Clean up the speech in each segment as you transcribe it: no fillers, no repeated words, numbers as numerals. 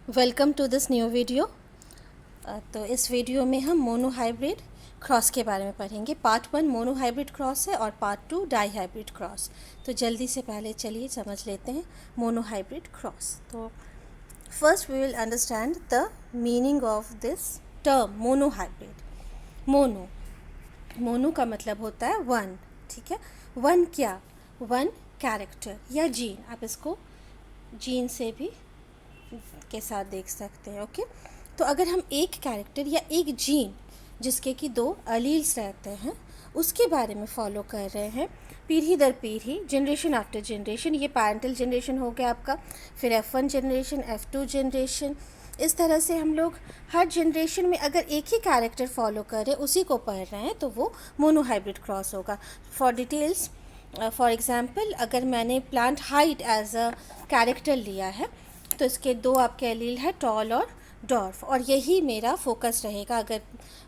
Welcome to this new video. तो इस video में हम मोनोहाइब्रिड क्रॉस के बारे में पढ़ेंगे। पार्ट 1 मोनोहाइब्रिड क्रॉस है और पार्ट 2 डाईहाइब्रिड क्रॉस। तो जल्दी से पहले चलिए समझ लेते हैं मोनोहाइब्रिड क्रॉस। तो first we will understand the meaning of this term monohybrid. Mono का मतलब होता है वन, ठीक है। वन क्या? वन कैरेक्टर या जीन। आप इसको जीन से भी के साथ देख सकते हैं, ओके। तो अगर हम एक कैरेक्टर या एक जीन जिसके कि 2 अलील्स रहते हैं उसके बारे में फॉलो कर रहे हैं पीढ़ी दर पीढ़ी, जनरेशन आफ्टर जनरेशन, ये पैरेंटल जनरेशन हो गया आपका, फिर F1 जनरेशन, F2 जनरेशन, इस तरह से हम लोग हर जनरेशन में अगर एक ही कैरेक्टर फॉलो कर रहे हैं, उसी को पढ़ रहे हैं, तो वो मोनोहाइब्रिड क्रॉस होगा। फॉर डिटेल्स, फॉर एग्जांपल, अगर मैंने plant height as a character लिया है तो इसके 2 आपके एलील है, टॉल और डॉर्फ, और यही मेरा फोकस रहेगा अगर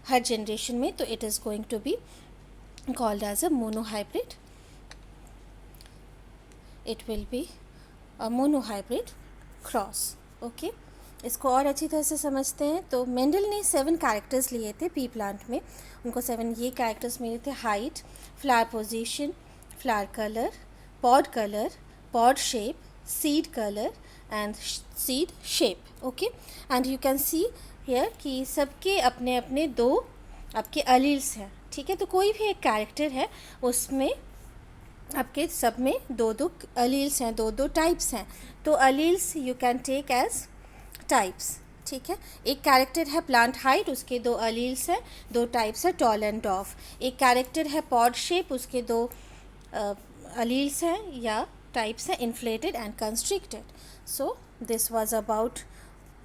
हर जनरेशन में, तो it is going to be called as a monohybrid. It will be a monohybrid cross, okay. इसको और अच्छी तरह से समझते हैं तो मेंडल ने 7 कैरेक्टर्स लिए थे पी प्लांट में। उनको 7 ये कैरेक्टर्स मिले थे: height, flower position, flower colour, pod shape, seed colour and seed shape, okay। and you can see here कि सबके अपने अपने 2 आपके अलील्स हैं, ठीक है। तो कोई भी एक कैरेक्टर है उसमें आपके सब में 2 अलील्स हैं, 2 टाइप्स हैं। तो alleles you can take as types, ठीक है। एक कैरेक्टर है प्लांट हाइट, उसके 2 अलील्स हैं, 2 टाइप्स है, टॉल एंड डॉर्फ। एक कैरेक्टर है पॉड शेप, उसके 2 अलील्स हैं या टाइप्स हैं, inflated and constricted. So this was about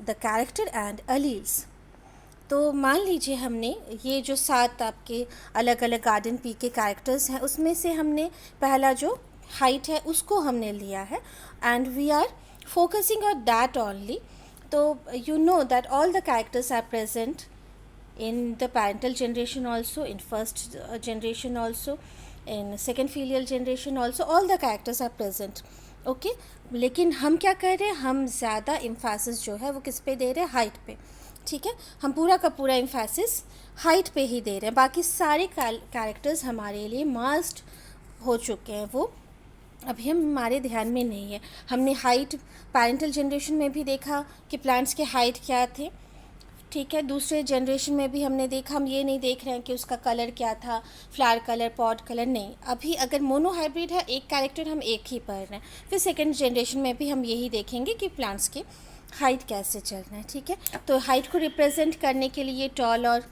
the character and alleles. तो मान लीजिए हमने ये जो 7 आपके अलग अलग गार्डन पी के कैरेक्टर्स हैं उसमें से हमने पहला जो हाइट है उसको हमने लिया है and we are focusing on that only. तो you know that all the characters are present in the parental generation also, in first generation also, in second filial generation also, all the characters are present, okay। लेकिन हम क्या कर रहे हैं, हम ज़्यादा emphasis जो है वो किस पे दे रहे हैं, हाइट पे, ठीक है। हम पूरा का पूरा एम्फेसिस हाइट पे ही दे रहे हैं। बाकी सारे कैरेक्टर्स हमारे लिए मस्ट हो चुके हैं, वो अभी हमारे ध्यान में नहीं है। हमने हाइट पेरेंटल जनरेशन में भी देखा कि प्लांट्स के हाइट क्या थे, ठीक है। दूसरे जनरेशन में भी हमने देखा, हम ये नहीं देख रहे हैं कि उसका कलर क्या था, फ्लावर कलर, पॉट कलर, नहीं। अभी अगर मोनोहाइब्रिड है, एक कैरेक्टर हम एक ही पढ़ रहे हैं, फिर सेकंड जनरेशन में भी हम यही देखेंगे कि प्लांट्स के हाइट कैसे चल रहे हैं, ठीक है। तो हाइट को रिप्रेजेंट करने के लिए टॉल और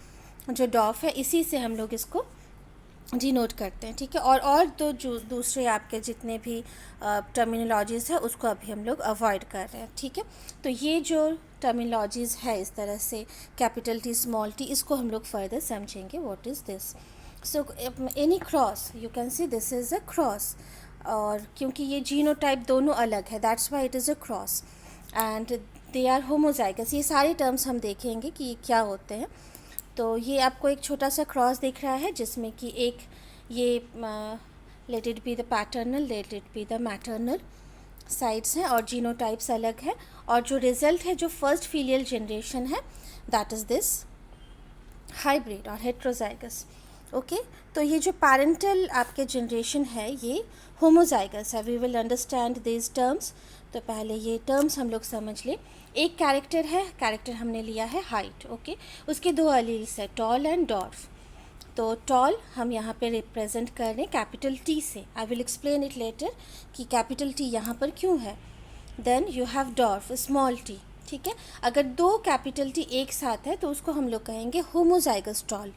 जो डॉफ है, इसी से हम लोग इसको डिनोट करते हैं, ठीक है। और तो जो दूसरे आपके जितने भी टर्मिनोलॉजीज़ है उसको अभी हम लोग अवॉइड कर रहे हैं, ठीक है। तो ये जो टर्मिनोलॉजीज़ है इस तरह से कैपिटल टी, स्मॉल टी, इसको हम लोग फर्दर समझेंगे what is this. So any cross you can see this is a cross, और क्योंकि ये जीनोटाइप दोनों अलग है that's why it is a cross and they are homozygous. ये सारे टर्म्स हम देखेंगे कि ये क्या होते हैं। तो ये आपको एक छोटा सा क्रॉस दिख रहा है जिसमें कि एक ये let it be the paternal, let it be the maternal sides हैं और जीनोटाइप्स अलग है, और जो रिजल्ट है जो फर्स्ट फीलियल जनरेशन है दैट इज़ दिस हाइब्रिड और हेट्रोजाइगस, ओके। तो ये जो पैरेंटल आपके जनरेशन है ये होमोजाइगस है। We will understand this terms. तो पहले ये टर्म्स हम लोग समझ लें। एक कैरेक्टर है, कैरेक्टर हमने लिया है हाइट, ओके। उसके 2 अलील्स है, टॉल एंड डॉर्फ। तो टॉल हम यहाँ पे रिप्रेजेंट कर रहे हैं कैपिटल टी से। I will explain it later कि कैपिटल टी यहाँ पर क्यों है। Then you have dwarf, small T, ठीक है। अगर 2 कैपिटल टी एक साथ है तो उसको हम लोग कहेंगे होमोजाइगस टॉल,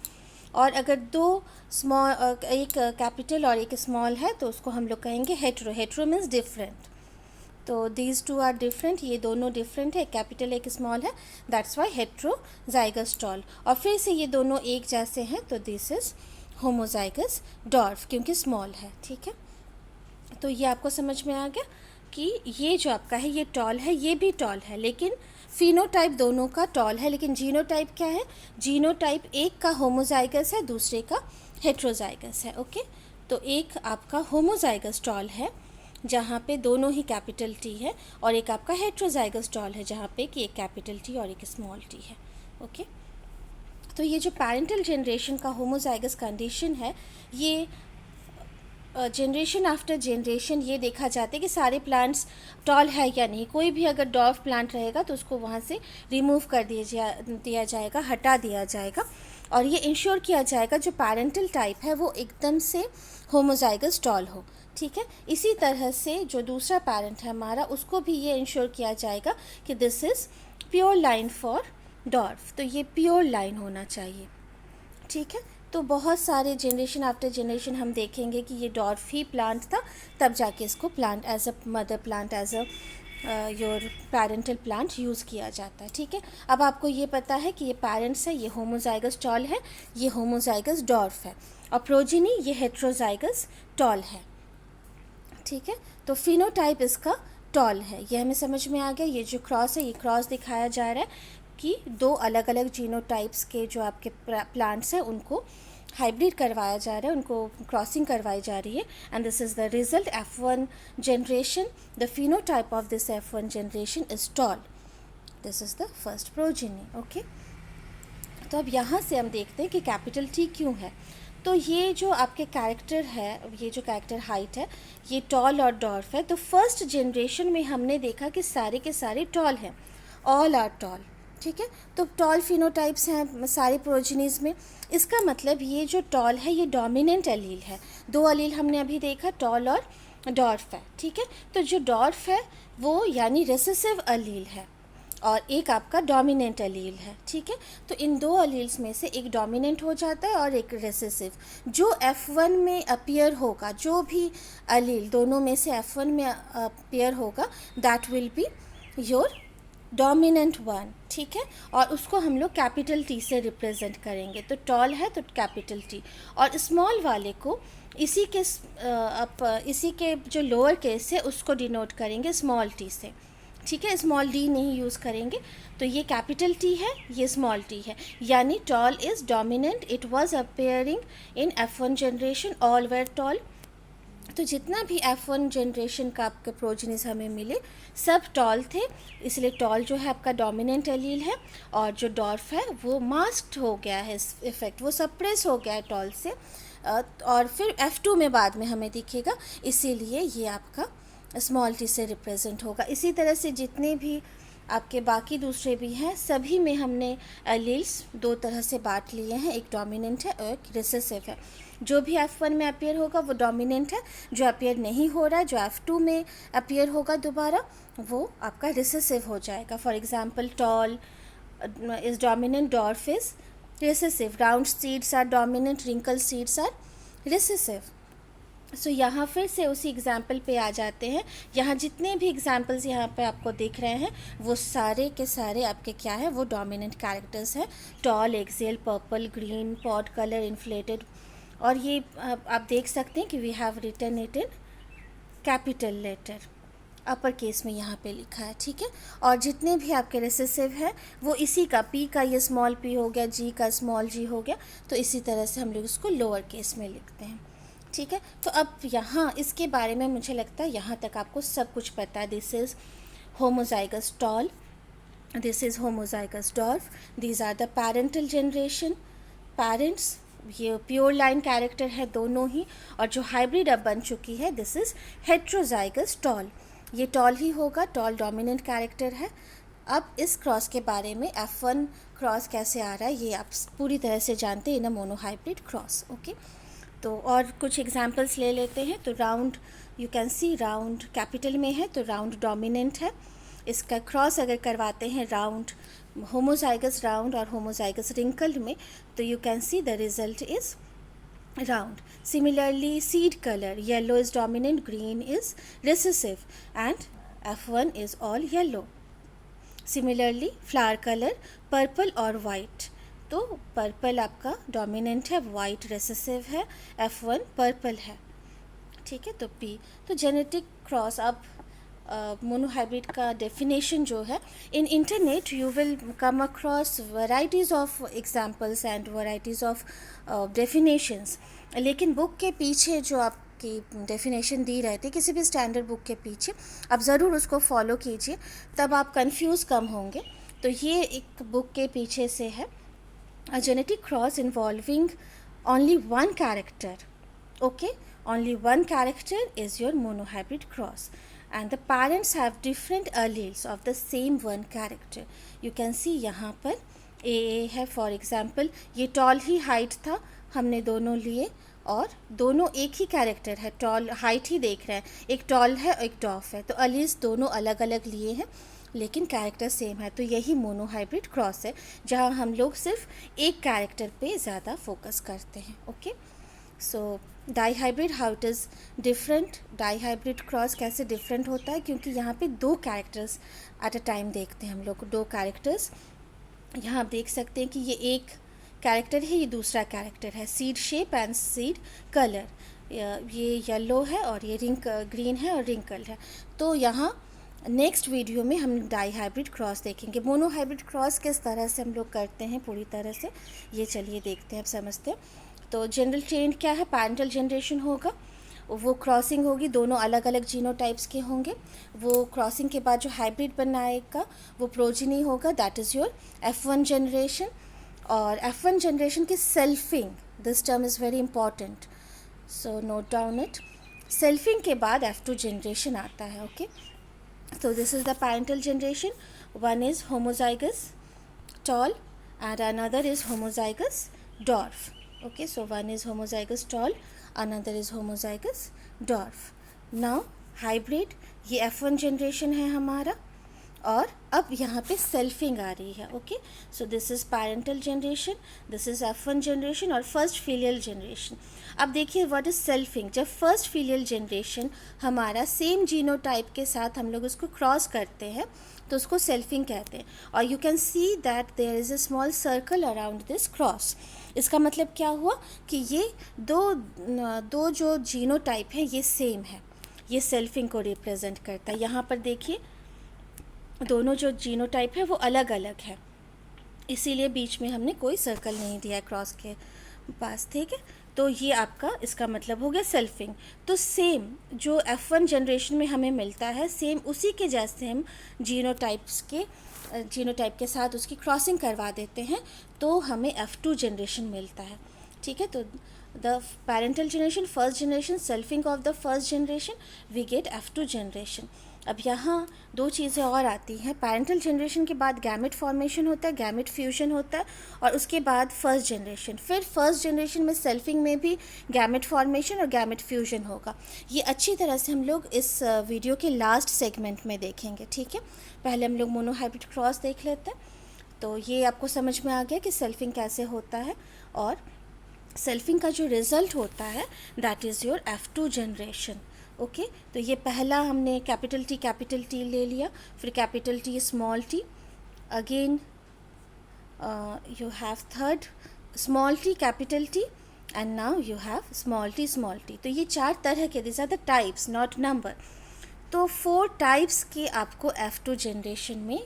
और अगर 2 स्मॉल, एक कैपिटल और एक स्मॉल है तो उसको हम लोग कहेंगे हेट्रो। Hetero means different. तो दीज 2 आर डिफरेंट, ये दोनों डिफरेंट है, एक कैपिटल एक स्मॉल है, दैट्स वाई हेट्रोजाइगस टॉल। और फिर से ये दोनों एक जैसे हैं तो दिस इज़ होमोजाइगस डॉर्फ क्योंकि स्मॉल है, ठीक है। तो ये आपको समझ में आ गया कि ये जो आपका है ये टॉल है, ये भी टॉल है, लेकिन फिनोटाइप दोनों का टॉल है, लेकिन जीनोटाइप क्या है, जीनोटाइप एक का होमोजाइगस है, दूसरे का हेट्रोजाइगस है, ओके। तो एक आपका होमोजाइगस टॉल है जहाँ पे दोनों ही कैपिटल टी है, और एक आपका हेट्रोजाइगस टॉल है जहाँ पे कि एक कैपिटल टी और एक स्मॉल टी है। ओके, तो ये जो पैरेंटल जनरेशन का होमोजाइगस कंडीशन है, ये जनरेशन आफ्टर जनरेशन ये देखा जाता है कि सारे प्लांट्स टॉल है या नहीं। कोई भी अगर डॉर्फ प्लांट रहेगा तो उसको वहाँ से रिमूव कर दिया जाएगा, हटा दिया जाएगा, और ये इंश्योर किया जाएगा जो पैरेंटल टाइप है वो एकदम से होमोजाइगस टॉल हो। ठीक है, इसी तरह से जो दूसरा पैरेंट है हमारा, उसको भी ये इंश्योर किया जाएगा कि this is pure line for dwarf, तो ये प्योर लाइन होना चाहिए। ठीक है, तो बहुत सारे जनरेशन आफ्टर जनरेशन हम देखेंगे कि ये डॉर्फ ही प्लांट था, तब जाके इसको plant as a mother plant, as a your parental plant use किया जाता है। ठीक है, अब आपको ये पता है कि ये पेरेंट्स है, ये होमोजाइगस टॉल है, ये होमोजाइगस डॉर्फ है, और प्रोजिनी ये हेट्रोजाइगस टॉल है। ठीक है, तो फिनोटाइप इसका टॉल है, ये हमें समझ में आ गया। ये जो क्रॉस है, ये क्रॉस दिखाया जा रहा है कि दो अलग अलग जीनोटाइप्स के जो आपके प्लांट्स हैं उनको हाइब्रिड करवाया जा रहा है, उनको क्रॉसिंग करवाई जा रही है, and this is the result F1 generation. The phenotype of this F1 generation is tall, this is the first progeny. Okay, तो अब यहाँ से हम देखते हैं कि कैपिटल T क्यों है। तो ये जो आपके कैरेक्टर है, ये जो कैरेक्टर हाइट है, ये टॉल और डॉर्फ है। तो फर्स्ट जनरेशन में हमने देखा कि सारे के सारे टॉल हैं, ऑल आर टॉल। ठीक है, तो टॉल फिनोटाइप्स हैं सारे प्रोजेनीज में। इसका मतलब ये जो टॉल है ये डोमिनेंट एलील है। दो एलील हमने अभी देखा, टॉल और डॉर्फ है। ठीक है, तो जो डॉर्फ है वो यानी रेसेसिव एलील है, और एक आपका डोमिनेंट एलील है। ठीक है, तो इन दो एलील्स में से एक डोमिनेंट हो जाता है और एक रेसेसिव। जो F1 में अपीयर होगा, जो भी एलील दोनों में से F1 में अपीयर होगा, that will be your dominant one. ठीक है, और उसको हम लोग कैपिटल T से रिप्रेजेंट करेंगे। तो टॉल है तो कैपिटल T, और स्मॉल वाले को इसी के जो लोअर केस है उसको डिनोट करेंगे स्मॉल t से। ठीक है, स्मॉल d नहीं यूज़ करेंगे। तो ये कैपिटल T है, ये स्मॉल t है, यानी tall is dominant, it was appearing in F1 generation, all were tall. तो जितना भी F1 जनरेशन का आपके प्रोजेनिस हमें मिले सब टॉल थे, इसलिए टॉल जो है आपका डोमिनेंट एलील है, और जो डॉर्फ है वो मास्क्ड हो गया है, इफेक्ट वो सप्रेस हो गया है टॉल से, और फिर F2 में बाद में हमें दिखेगा, इसीलिए ये आपका स्मॉल t से रिप्रेजेंट होगा। इसी तरह से जितने भी आपके बाकी दूसरे भी हैं, सभी में हमने एलील्स दो तरह से बांट लिए हैं, एक डोमिनेंट है और एक रिसेसिव है। जो भी F1 में अपीयर होगा वो डोमिनेंट है, जो अपीयर नहीं हो रहा है, जो F2 में अपीयर होगा दोबारा, वो आपका रिसेसिव हो जाएगा। For example tall is dominant, dwarf is recessive, round seeds are dominant, wrinkle seeds are recessive. So यहाँ फिर से उसी एग्जाम्पल पे आ जाते हैं। यहाँ जितने भी एग्जाम्पल्स यहाँ पे आपको दिख रहे हैं वो सारे के सारे आपके क्या है, वो डोमिनेंट कैरेक्टर्स हैं। Tall, axial, purple, green, pod colour, inflated, और ये आप देख सकते हैं कि we have written it in capital letter, upper case में यहाँ पे लिखा है। ठीक है, और जितने भी आपके रेसेसिव हैं वो इसी का, P का ये स्मॉल p हो गया, G का स्मॉल g हो गया, तो इसी तरह से हम लोग इसको लोअर केस में लिखते हैं। ठीक है, तो अब यहाँ इसके बारे में मुझे लगता है यहाँ तक आपको सब कुछ पता है। This is homozygous tall, this is homozygous dwarf, these are the parental generation, parents, ये प्योर लाइन कैरेक्टर है दोनों ही, और जो हाइब्रिड अब बन चुकी है दिस इज़ हेट्रोजाइगस टॉल, ये टॉल ही होगा, टॉल डोमिनेंट कैरेक्टर है। अब इस क्रॉस के बारे में F1 क्रॉस कैसे आ रहा है ये आप पूरी तरह से जानते हैं इन अ मोनोहाइब्रिड क्रॉस। ओके, तो और कुछ एग्जांपल्स ले लेते हैं। तो round, you can C round capital में है तो राउंड डोमिनेंट है। इसका क्रॉस अगर करवाते हैं राउंड, होमोजाइगस राउंड और होमोजाइगस रिंकल्ड में, तो you can see the result is round. Similarly, seed color, yellow is dominant, green is recessive, and F1 is all yellow. Similarly, flower color, purple और white, तो purple आपका dominant है, white recessive है, F1 purple है। ठीक है, तो P, तो जेनेटिक क्रॉस। अब मोनोहाइब्रिड का डेफिनेशन जो है, in internet you will come across varieties of examples and varieties of definitions, लेकिन बुक के पीछे जो आप की डेफिनेशन दी रहती है किसी भी स्टैंडर्ड बुक के पीछे, आप ज़रूर उसको फॉलो कीजिए, तब आप कंफ्यूज कम होंगे। तो ये एक बुक के पीछे से है, a genetic cross involving only one character. Okay, only one character is your monohybrid cross, and the parents have different alleles of the same one character. You can see यहाँ पर AA है for example, ये toll ही height था, हमने दोनों लिए और दोनों एक ही कैरेक्टर है, टॉल हाइट ही देख रहे हैं, एक टॉल है और एक डॉफ है, तो अलीज दोनों अलग अलग लिए हैं लेकिन कैरेक्टर सेम है। तो यही मोनोहाइब्रिड क्रॉस है, जहाँ हम लोग सिर्फ एक कैरेक्टर पे ज़्यादा फोकस करते हैं। Okay, so dihybrid how it is different, dihybrid cross कैसे डिफरेंट होता है, क्योंकि यहाँ पे दो कैरेक्टर्स एट अ टाइम देखते हैं हम लोग, दो कैरेक्टर्स। यहाँ आप देख सकते हैं कि ये एक कैरेक्टर है, ये दूसरा कैरेक्टर है, seed shape and seed colour, ये येलो है और ये रिंक ग्रीन है और रिंकल है। तो यहाँ नेक्स्ट वीडियो में हम डाईहाइब्रिड क्रॉस देखेंगे। मोनोहाइब्रिड क्रॉस किस तरह से हम लोग करते हैं पूरी तरह से, ये चलिए देखते हैं, अब समझते हैं। तो जनरल ट्रेंड क्या है, पैरेंटल जनरेशन होगा, वो क्रॉसिंग होगी, दोनों अलग अलग जीनोटाइप्स के होंगे, वो क्रॉसिंग के बाद जो हाइब्रिड बनाएगा वो प्रोजिनी होगा, that is your F1 generation. और F1 जनरेशन की selfing, this term is very important, so note down it. Selfing के बाद F2 जनरेशन आता है। Okay, so this is the parental generation, one is homozygous tall and another is homozygous dwarf. Okay, so one is homozygous tall, another is homozygous dwarf. Now hybrid, ये F1 generation है हमारा, और अब यहाँ पे selfing आ रही है। Okay, so this is parental generation, this is F1 generation और फर्स्ट फीलियल जनरेशन। अब देखिए व्हाट इज़ सेल्फिंग, जब फर्स्ट फीलियल जनरेशन हमारा सेम जीनोटाइप के साथ हम लोग उसको क्रॉस करते हैं तो उसको सेल्फिंग कहते हैं। और you can see that there is a small circle around this cross. इसका मतलब क्या हुआ कि ये दो जो जीनोटाइप है ये सेम है, ये सेल्फिंग को रिप्रेजेंट करता है। यहाँ पर देखिए दोनों जो जीनोटाइप है वो अलग अलग है, इसीलिए बीच में हमने कोई सर्कल नहीं दिया है क्रॉस के पास, ठीक है। तो ये आपका इसका मतलब हो गया सेल्फिंग। तो सेम जो F1 जनरेशन में हमें मिलता है, सेम उसी के जैसे हम जीनोटाइप के साथ उसकी क्रॉसिंग करवा देते हैं तो हमें F2 जनरेशन मिलता है, ठीक है। तो the parental generation, first generation, selfing of the first generation, we get F2 generation. अब यहाँ दो चीज़ें और आती हैं, पैरेंटल जनरेशन के बाद गैमेट फॉर्मेशन होता है, गैमेट फ्यूजन होता है, और उसके बाद फर्स्ट जनरेशन, फिर फर्स्ट जनरेशन में सेल्फिंग में भी गैमेट फॉर्मेशन और गैमेट फ्यूजन होगा। ये अच्छी तरह से हम लोग इस वीडियो के लास्ट सेगमेंट में देखेंगे, ठीक है। पहले हम लोग मोनोहाइब्रिड क्रॉस देख लेते हैं। तो ये आपको समझ में आ गया कि सेल्फिंग कैसे होता है, और सेल्फिंग का जो रिज़ल्ट होता है that is your F2 generation. Okay, तो ये पहला हमने कैपिटल टी ले लिया, फिर capital T small T, again you have third small T capital T, and now you have small T. तो ये चार तरह के, this are the types not number. तो 4 टाइप्स के आपको F2 जनरेशन में,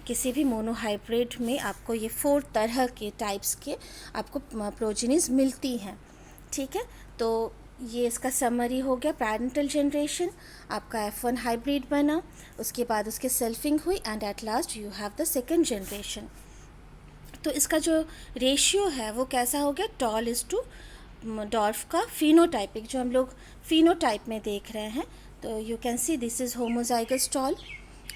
किसी भी मोनोहाइब्रिड में आपको ये 4 तरह के टाइप्स के आपको प्रोजेनीज मिलती हैं, ठीक है। तो ये इसका समरी हो गया, पैरेंटल जनरेशन आपका F1 हाइब्रिड बना, उसके बाद उसके सेल्फिंग हुई, and at last you have the second generation. तो इसका जो रेशियो है वो कैसा हो गया, टॉल इज़ टू डॉर्फ का फिनोटाइपिक, जो हम लोग फिनोटाइप में देख रहे हैं। तो you can see this is homozygous tall,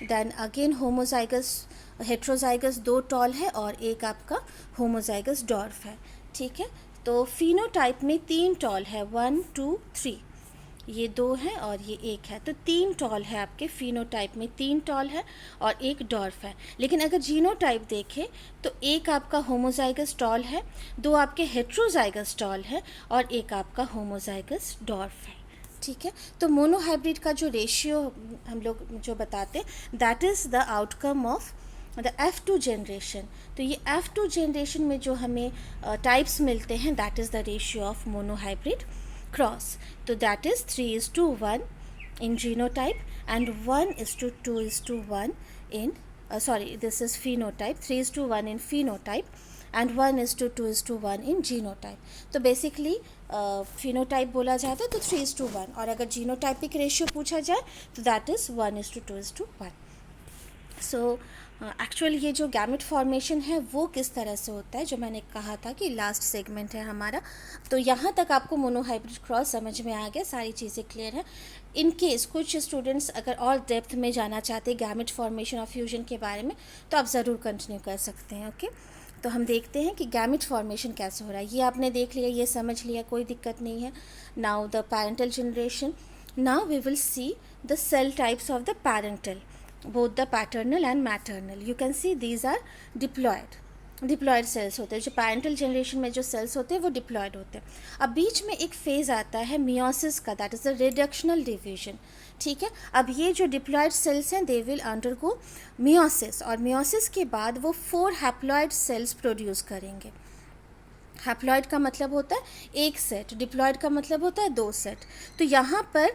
then again homozygous heterozygous 2 tall है और एक आपका होमोजाइगस डॉर्फ है, ठीक है। तो फिनोटाइप में 3 टॉल है, 1 2 3, ये 2 है और ये 1 है, तो 3 टॉल है आपके फिनोटाइप में, 3 टॉल है और 1 डॉर्फ है। लेकिन अगर जीनोटाइप देखें तो एक आपका होमोजाइगस टॉल है, 2 आपके हेट्रोजाइगस टॉल है और एक आपका होमोजाइगस डॉर्फ है, ठीक है। तो मोनोहाइब्रिड का जो रेशियो हम लोग जो बताते हैं that is the outcome of the F2 generation. तो ये F2 जनरेशन में जो हमें टाइप्स मिलते हैं that is the ratio of monohybrid cross. तो that is 3:1 in genotype and 1:2:1 in this is phenotype, 3:1 in phenotype and 1:2:1 in genotype. तो basically phenotype बोला जाता है तो 3:1, और अगर जीनोटाइपिक रेशियो पूछा जाए तो दैट इज़ 1:2:1। सो एक्चुअल ये जो गैमेट फॉर्मेशन है वो किस तरह से होता है, जो मैंने कहा था कि लास्ट सेगमेंट है हमारा। तो यहाँ तक आपको मोनोहाइब्रिड क्रॉस समझ में आ गया, सारी चीज़ें क्लियर हैं। इन केस कुछ स्टूडेंट्स अगर और डेप्थ में जाना चाहते हैं गैमेट फॉर्मेशन और फ्यूजन के बारे में तो आप ज़रूर कंटिन्यू कर सकते हैं। ओके, तो हम देखते हैं कि गैमेट फॉर्मेशन कैसे हो रहा है। ये आपने देख लिया, ये समझ लिया, कोई दिक्कत नहीं है। Now the parental generation, now we will see the cell types of the parental, both the paternal and maternal. You can see these are diploid cells होते हैं। जो पैरेंटल जनरेशन में जो सेल्स होते हैं वो डिप्लॉयड होते हैं। अब बीच में एक फेज़ आता है मियोसिस का, that is the reductional division. ठीक है, अब ये जो डिप्लॉयड सेल्स हैं दे विल अंडरगो मियोसिस, और मियोसिस के बाद वो 4 हैप्लॉयड सेल्स प्रोड्यूस करेंगे। हैप्लॉयड का मतलब होता है एक सेट, डिप्लॉयड का मतलब होता है 2 सेट। तो यहाँ पर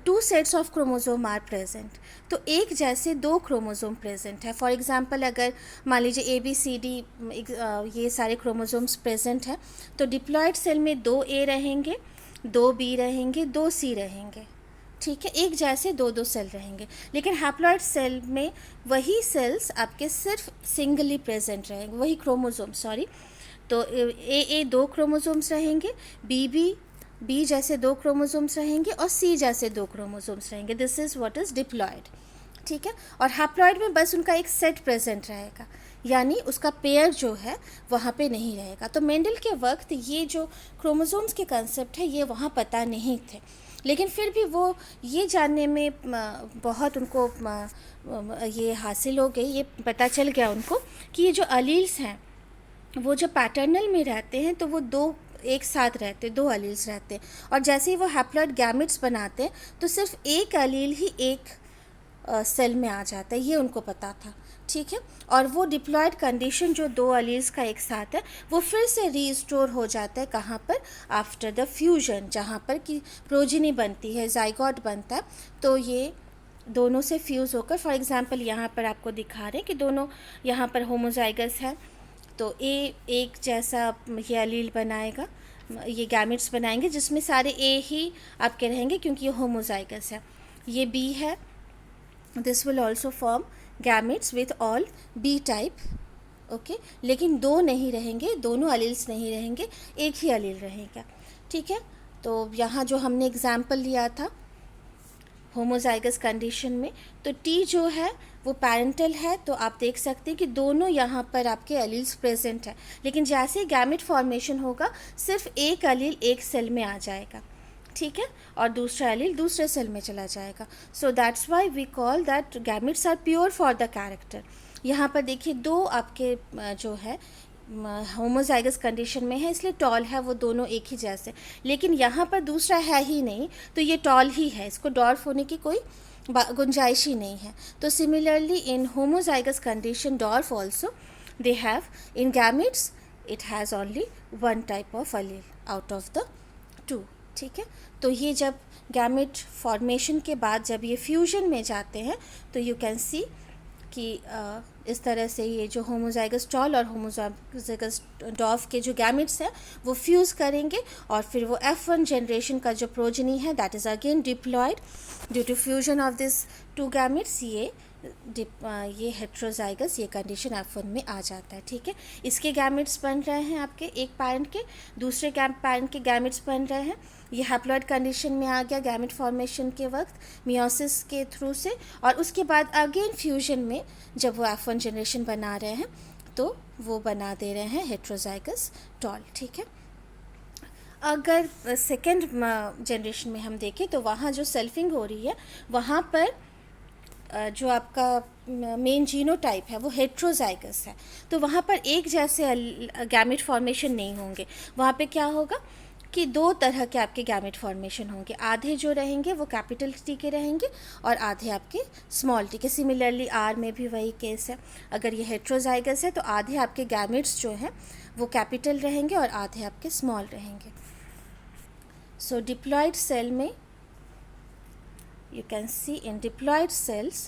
2 sets of chromosome are present, तो एक जैसे 2 क्रोमोसोम प्रेजेंट है। फॉर एग्जांपल अगर मान लीजिए ABCD ये सारे क्रोमोसोम्स प्रेजेंट हैं, तो डिप्लॉयड सेल में 2 A रहेंगे, 2 B रहेंगे, 2 C रहेंगे। ठीक है, एक जैसे 2 सेल रहेंगे। लेकिन हैप्लॉयड सेल में वही सेल्स आपके सिर्फ सिंगली प्रेजेंट रहेंगे, वही क्रोमोसोम सॉरी। तो ए 2 क्रोमोसोम्स रहेंगे, बी जैसे 2 क्रोमोसोम्स रहेंगे, और सी जैसे 2 क्रोमोसोम्स रहेंगे। This is what is diploid. ठीक है, और हैप्लॉयड में बस उनका एक सेट प्रेजेंट रहेगा, यानी उसका पेयर जो है वहाँ पे नहीं रहेगा। तो मेंडल के वक्त ये जो क्रोमोसोम्स के कंसेप्ट है ये वहाँ पता नहीं थे, लेकिन फिर भी वो ये जानने में बहुत उनको ये हासिल हो गई, ये पता चल गया उनको कि ये जो अलील्स हैं वो जो पैटर्नल में रहते हैं तो वो 2 एक साथ रहते, 2 अलील्स रहते हैं, और जैसे ही वो हैप्लॉयड गैमेट्स बनाते हैं तो सिर्फ एक अलील ही एक सेल में आ जाता है, ये उनको पता था। ठीक है, और वो डिप्लॉयड कंडीशन जो 2 अलील्स का एक साथ है वो फिर से रीस्टोर हो जाता है कहाँ पर, आफ्टर द फ्यूजन, जहाँ पर कि प्रोजिनी बनती है, जाइगोट बनता है। तो ये दोनों से फ्यूज़ होकर, फॉर एग्जांपल यहाँ पर आपको दिखा रहे हैं कि दोनों यहाँ पर होमोजाइगस है, तो एक जैसा ये अलील बनाएगा, ये गैमेट्स बनाएंगे जिसमें सारे ए ही आपके रहेंगे क्योंकि ये होमोजाइगस है। ये बी है, this will also form gametes with all B type. Okay, लेकिन 2 नहीं रहेंगे, दोनों अलील्स नहीं रहेंगे, एक ही अलील रहेगा। ठीक है, तो यहाँ जो हमने एग्जाम्पल लिया था होमोजाइगस कंडीशन में, तो टी जो है वो पैरेंटल है, तो आप देख सकते हैं कि दोनों यहाँ पर आपके अलील्स प्रेजेंट है, लेकिन जैसे गैमेट फॉर्मेशन होगा सिर्फ एक अलील एक सेल में आ जाएगा। ठीक है, और दूसरा एलील दूसरे सेल में चला जाएगा। So that's why we call that gametes are pure for the character. यहाँ पर देखिए 2 आपके जो है होमोजाइगस कंडीशन में है, इसलिए टॉल है, वो दोनों एक ही जैसे, लेकिन यहाँ पर दूसरा है ही नहीं, तो ये टॉल ही है, इसको डॉर्फ होने की कोई गुंजाइश ही नहीं है। तो similarly in homozygous condition dwarf also they have in gametes it has only 1 type of allele out of the 2। ठीक है, तो ये जब गैमेट फॉर्मेशन के बाद जब ये फ्यूजन में जाते हैं तो यू कैन सी कि इस तरह से ये जो होमोजाइगस टॉल और होमोजाइगस डॉर्फ के जो गैमेट्स हैं वो फ्यूज़ करेंगे, और फिर वो F1 जनरेशन का जो प्रोजनी है that is again diploid due to fusion of this 2 gametes, ये हेट्रोजाइगस ये कंडीशन F1 में आ जाता है। ठीक है, इसके गैमेट्स बन रहे हैं आपके एक पैरेंट के, दूसरे पैरेंट के गैमेट्स बन रहे हैं, ये हैप्लॉयड कंडीशन में आ गया गैमेट फॉर्मेशन के वक्त मियोसिस के थ्रू से, और उसके बाद अगेन फ्यूजन में जब वो F1 जनरेशन बना रहे हैं तो वो बना दे रहे हैं हेट्रोजाइगस टॉल। ठीक है, अगर सेकेंड जनरेशन में हम देखें तो वहाँ जो सेल्फिंग हो रही है वहाँ पर जो आपका मेन जीनोटाइप है वो हेट्रोजाइगस है, तो वहाँ पर एक जैसे गैमेट फॉर्मेशन नहीं होंगे। वहाँ पे क्या होगा कि 2 तरह के आपके गैमेट फॉर्मेशन होंगे, आधे जो रहेंगे वो कैपिटल टी के रहेंगे और आधे आपके स्मॉल टी के। सिमिलरली आर में भी वही केस है, अगर ये हेट्रोजाइगस है तो आधे आपके गैमेट्स जो हैं वो कैपिटल रहेंगे और आधे आपके स्मॉल रहेंगे। सो डिप्लॉयड सेल में you can see in diploid cells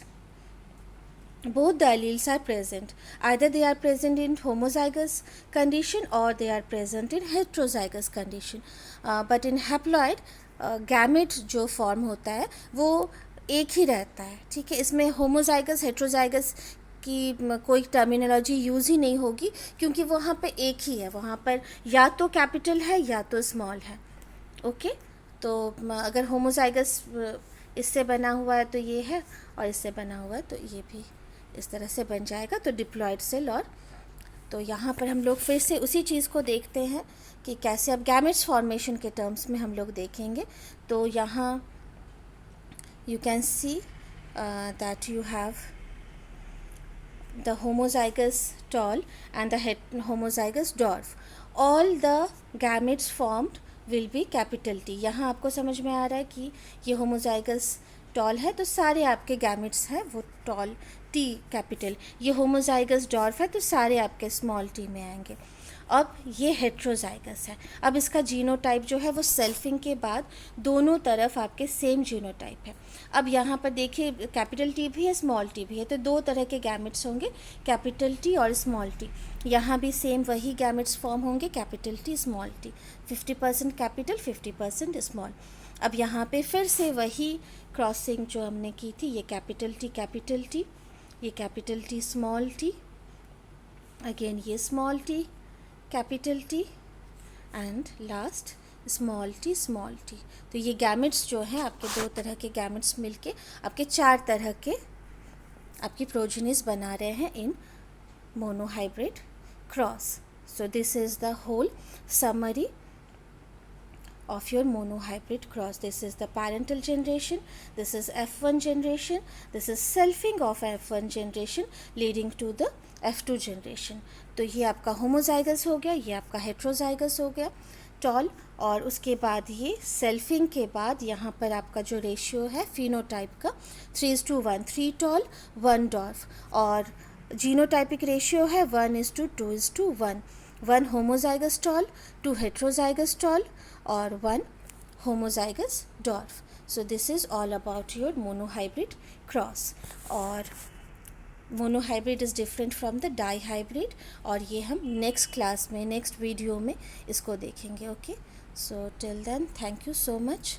both the alleles are present. Either they are present in homozygous condition or they are present in heterozygous condition. But in haploid gamete जो form होता है वो एक ही रहता है, ठीक है. इसमें होमोजाइगस हेट्रोजाइगस की कोई टर्मिनोलॉजी यूज़ ही नहीं होगी, क्योंकि वहाँ पे एक ही है, वहाँ पर या तो कैपिटल है या तो स्मॉल है. ओके, तो अगर होमोजाइगस इससे बना हुआ है तो ये है, और इससे बना हुआ है तो ये भी इस तरह से बन जाएगा. तो डिप्लॉयड सेल. और तो यहाँ पर हम लोग फिर से उसी चीज़ को देखते हैं कि कैसे अब गैमेट्स फॉर्मेशन के टर्म्स में हम लोग देखेंगे. तो यहाँ you can see that you have the homozygous tall and the homozygous dwarf. All the gametes formed will be capital T. यहाँ आपको समझ में आ रहा है कि ये homozygous tall है तो सारे आपके gametes हैं वो tall T कैपिटल. ये homozygous dwarf है तो सारे आपके small t में आएंगे. अब ये हेट्रोजाइगस है. अब इसका जीनोटाइप जो है वो सेल्फिंग के बाद दोनों तरफ आपके सेम जीनोटाइप है. अब यहाँ पर देखिए कैपिटल टी भी है स्मॉल टी भी है, तो दो तरह के गैमेट्स होंगे, कैपिटल टी और स्मॉल टी. यहाँ भी सेम वही गैमेट्स फॉर्म होंगे, capital T small T, 50% capital 50% small. अब यहाँ पे फिर से वही क्रॉसिंग जो हमने की थी, ये कैपिटल टी, ये capital T small T, again ये small T capital T and last small T. तो ये गैमेट्स जो हैं आपके दो तरह के गैमेट्स मिलके आपके चार तरह के आपकी प्रोजेनिस बना रहे हैं इन monohybrid cross. So this is the whole summary of your monohybrid cross. This is the parental generation, this is F1 generation, this is selfing of F1 generation leading to the F2 generation. तो ये आपका homozygous हो गया, ये आपका heterozygous हो गया toll. और उसके बाद ये सेल्फिंग के बाद यहाँ पर आपका जो रेशियो है फिनोटाइप का 3:1, 3 टॉल 1 डॉर्फ. और जीनोटाइपिक रेशियो है 1:2:1, 1 homozygous tall, 2 heterozygous tall और 1 homozygous dwarf. So this is all about your monohybrid cross. और monohybrid is different from the dihybrid, और ये हम नेक्स्ट क्लास में नेक्स्ट वीडियो में इसको देखेंगे. Okay, so till then thank you so much.